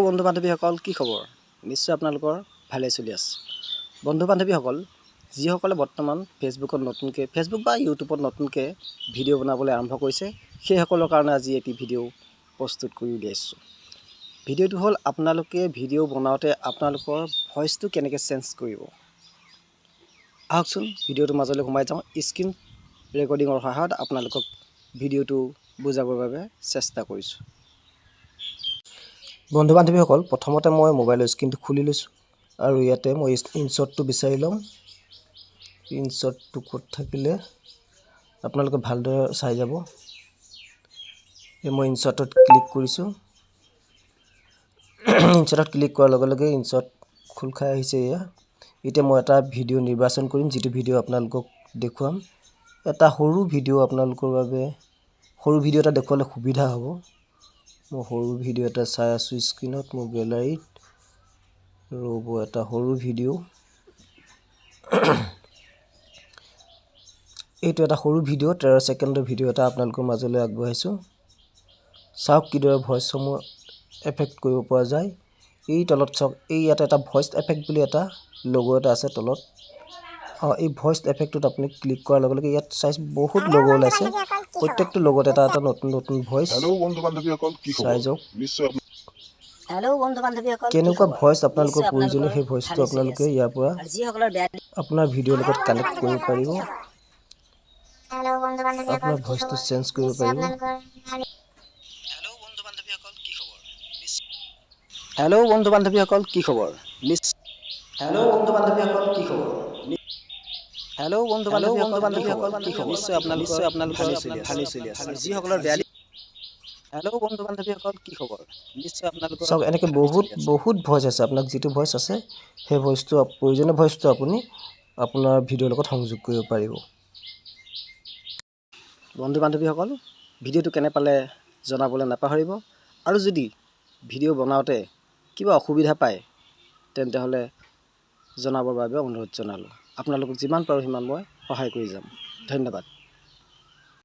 বন্ধু বান্ধৱীসকল কি খবৰ নিশ্চয় আপোনালোকৰ ভালে চলি আছে বন্ধু বান্ধৱীসকল যিসকলে বৰ্তমান ফেচবুক বা ইউটিউবত নতুনকৈ ভিডিঅ' বনাবলৈ আৰম্ভ কৰিছে সেইসকলৰ কাৰণে আজি এটি ভিডিঅ' প্ৰস্তুত কৰি উলিয়াইছোঁ ভিডিঅ'টো হ'ল আপোনালোকে ভিডিঅ' বনাওঁতে আপোনালোকৰ ভইচটো কেনেকৈ চেঞ্জ কৰিব আহকচোন ভিডিঅ'টোৰ মাজলৈ সোমাই যাওঁ স্ক্ৰীন ৰেকৰ্ডিঙৰ সহায়ত আপোনালোকক ভিডিঅ'টো বুজাবৰ বাবে চেষ্টা কৰিছোঁ বন্ধু বান্ধৱীসকল প্ৰথমতে মই মোবাইলৰ স্ক্ৰীনটো খুলি লৈছোঁ আৰু ইয়াতে মই স্ক্ৰীনশ্বটটো বিচাৰি ল'ম স্ক্ৰীনশ্বটটো ক'ত থাকিলে আপোনালোকে ভালদৰে চাই যাব এই মই ইনশ্বটত ক্লিক কৰিছোঁ ইনশ্বটত ক্লিক কৰাৰ লগে লগে ইনশ্বট খোল খাই আহিছে এতিয়া মই এটা ভিডিঅ' নিৰ্বাচন কৰিম যিটো ভিডিঅ' আপোনালোকক দেখুৱাম এটা সৰু ভিডিঅ' আপোনালোকৰ বাবে সৰু ভিডিঅ' এটা দেখুৱালে সুবিধা হ'ব মই সৰু ভিডিঅ' এটা চাই আছোঁ স্ক্ৰীনত মোৰ গেলাৰীত ৰ'ব এটা সৰু ভিডিঅ' এইটো এটা সৰু ভিডিঅ' 13 ছেকেণ্ডৰ ভিডিঅ' এটা আপোনালোকৰ মাজলৈ আগবঢ়াইছোঁ চাওক কিদৰে ভইচসমূহ এফেক্ট কৰিব পৰা যায় এই তলত চাওক এই ইয়াত এটা ভইচ এফেক্ট বুলি এটা লগো এটা আছে তলত এই ভইচ এফেক্টটোত আপুনি ক্লিক কৰাৰ লগে লগে ইয়াত চাইজ বহুত লগো ওলাইছে প্ৰত্যেকটো লগত এটা এটা নতুন ভইচ চাই যাওক কেনেকুৱা ভইচ আপোনালোকৰ প্ৰয়োজনীয় সেই ভইচটো আপোনালোকে ইয়াৰ পৰা আপোনাৰ ভিডিঅ'ৰ লগত কানেক্ট কৰিব পাৰিব আপোনাৰ ভইচটো চেঞ্জ কৰিব পাৰিব হেল্ল' বন্ধু বান্ধৱীসকল কি খবৰ হেল্ল' বন্ধু বান্ধৱীসকল কি খবৰ হেল্ল' বন্ধু বান্ধৱীসকল কি খবৰ নিশ্চয় আপোনালোকৰ ভালেই চলি আছে যিসকলৰ বেয়া হেল্ল' বন্ধু বান্ধৱীসকল কি খবৰ নিশ্চয় আপোনালোকৰ চাওক এনেকৈ বহুত ভইচ আছে আপোনাক যিটো ভইচ আছে সেই ভইচটো প্ৰয়োজনীয় ভইচটো আপুনি আপোনাৰ ভিডিঅ'ৰ লগত সংযোগ কৰিব পাৰিব বন্ধু বান্ধৱীসকল ভিডিঅ'টো কেনে পালে জনাবলৈ নাপাহৰিব আৰু যদি ভিডিঅ' বনাওঁতে কিবা অসুবিধা পায় তেন্তে হ'লে জনাবৰ বাবে অনুৰোধ জনালোঁ আপোনালোকক যিমান পাৰোঁ সিমান মই সহায় কৰি যাম ধন্যবাদ